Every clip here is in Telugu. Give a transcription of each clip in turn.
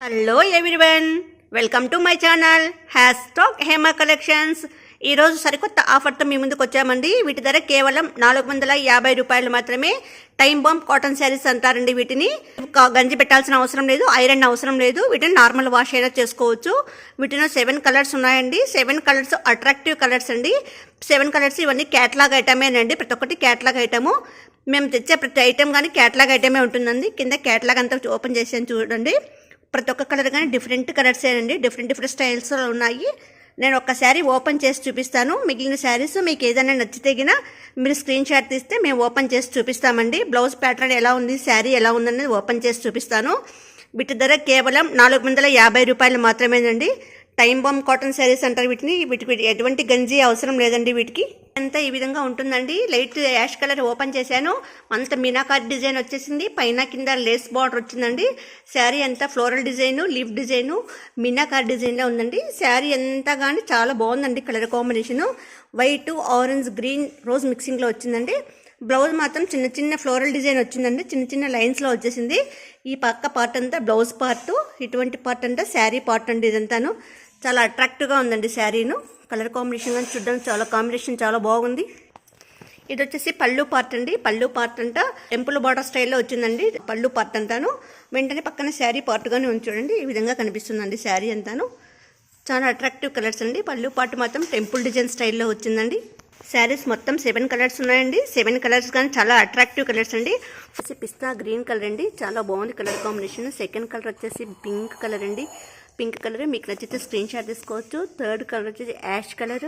Hello everyone, welcome to my channel hashtag Hema collections. ఈరోజు సరికొత్త ఆఫర్తో మీ ముందుకు వచ్చామండి. వీటి ధర కేవలం 450 రూపాయలు మాత్రమే. టైమ్ బాంబ్ కాటన్ శారీస్ అంటారండి. వీటిని గంజి పెట్టాల్సిన అవసరం లేదు, ఐరన్ అవసరం లేదు. వీటిని నార్మల్ వాష్ అయినా చేసుకోవచ్చు. వీటిలో 7 కలర్స్ ఉన్నాయండి. 7 కలర్స్ అట్రాక్టివ్ కలర్స్ అండి. 7 కలర్స్ ఇవన్నీ క్యాటలాగ్ ఐటమేనండి. ప్రతి ఒక్కటి క్యాటలాగ్ ఐటము. మేము తెచ్చే ప్రతి ఐటమ్ కానీ క్యాటలాగ్ ఐటమే ఉంటుందండి. కింద క్యాటలాగ్ అంతా ఓపెన్ చేసాను చూడండి. ప్రతి ఒక్క కలర్ కానీ డిఫరెంట్ కలర్సేనండి. డిఫరెంట్ స్టైల్స్లో ఉన్నాయి. నేను ఒక శారీ ఓపెన్ చేసి చూపిస్తాను. మిగిలిన శారీస్ మీకు ఏదైనా నచ్చితే గిన మీరు స్క్రీన్ షాట్ తీస్తే మేము ఓపెన్ చేసి చూపిస్తామండి. బ్లౌజ్ ప్యాటర్న్ ఎలా ఉంది, శారీ ఎలా ఉందనేది ఓపెన్ చేసి చూపిస్తాను. వీటి ధర కేవలం 450 రూపాయలు మాత్రమేనండి. టైమ్ బాంబ్ కాటన్ శారీస్ అంటారు వీటిని. వీటికి ఎటువంటి గంజి అవసరం లేదండి. వీటికి అంతా ఈ విధంగా ఉంటుందండి. లైట్ యాష్ కలర్ ఓపెన్ చేశాను. అంత మీనాకారి డిజైన్ వచ్చేసింది. పైన కింద లేస్ బార్డర్ వచ్చిందండి. శారీ అంతా floral design, leaf design, meenakari డిజైన్లో ఉందండి. శారీ అంతా కానీ చాలా బాగుందండి. Colour combination white, orange, green, rose మిక్సింగ్లో వచ్చిందండి. బ్లౌజ్ మాత్రం చిన్న చిన్న ఫ్లోరల్ డిజైన్ వచ్చిందండి. చిన్న చిన్న లైన్స్లో వచ్చేసింది. ఈ పక్క పార్ట్ అంతా బ్లౌజ్ పార్ట్, ఇటువంటి పార్ట్ అంతా శారీ పార్ట్ అండి. ఇదంతాను చాలా అట్రాక్టివ్గా ఉందండి శారీను. కలర్ కాంబినేషన్ కానీ చూడడానికి చాలా కాంబినేషన్ చాలా బాగుంది. ఇది వచ్చేసి పళ్ళు పార్ట్ అండి. పళ్ళు పార్ట్ అంతా టెంపుల్ బార్డర్ స్టైల్లో వచ్చిందండి. పళ్ళు పార్ట్ అంతాను వెంటనే పక్కన శారీ పార్ట్గానే ఉంది చూడండి. ఈ విధంగా కనిపిస్తుందండి శారీ అంతాను. చాలా అట్రాక్టివ్ కలర్స్ అండి. పళ్ళు పార్ట్ మాత్రం టెంపుల్ డిజైన్ స్టైల్లో వచ్చిందండి. శారీస్ మొత్తం 7 కలర్స్ ఉన్నాయండి. 7 కలర్స్ కానీ చాలా అట్రాక్టివ్ కలర్స్ అండి. పిస్తా గ్రీన్ కలర్ అండి. చాలా బాగుంది కలర్ కాంబినేషన్. సెకండ్ కలర్ వచ్చేసి పింక్ కలర్ అండి. పింక్ కలర్ మీకు నచ్చితే స్క్రీన్ షాట్ తీసుకోవచ్చు. థర్డ్ కలర్ వచ్చేసి యాష్ కలర్.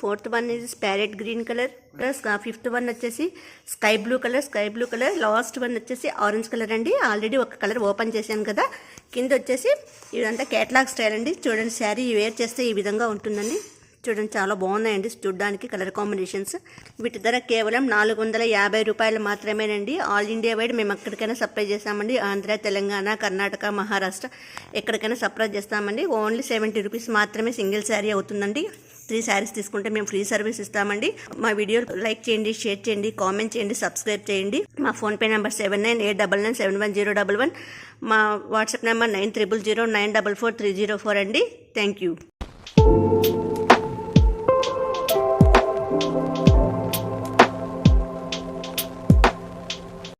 ఫోర్త్ వన్ ఇది parrot green colour. Plus fifth one వచ్చేసి sky blue colour. Last one వచ్చేసి ఆరెంజ్ కలర్ అండి. ఆల్రెడీ ఒక కలర్ ఓపెన్ చేశాను కదా. కింద వచ్చేసి ఇదంతా కేటలాగ్ స్టైల్ అండి. చూడండి శారీ వేర్ చేస్తే ఈ విధంగా ఉంటుందండి. చూడండి చాలా బాగున్నాయండి చూడడానికి కలర్ కాంబినేషన్స్. వీటి ధర కేవలం 450 రూపాయలు మాత్రమేనండి. ఆల్ ఇండియా వైడ్ మేము ఎక్కడికైనా సప్లై చేస్తామండి. ఆంధ్ర, తెలంగాణ, కర్ణాటక, మహారాష్ట్ర ఎక్కడికైనా సప్లై చేస్తామండి. ఓన్లీ 70 రూపీస్ మాత్రమే సింగిల్ శారీ అవుతుందండి. 3 శారీస్ తీసుకుంటే మేము ఫ్రీ సర్వీస్ ఇస్తామండి. మా వీడియో లైక్ చేయండి, షేర్ చేయండి, కామెంట్ చేయండి, సబ్స్క్రైబ్ చేయండి. మా ఫోన్పే నెంబర్ 7989971011. మా వాట్సాప్ నెంబర్ 9009444304 అండి. Thank you.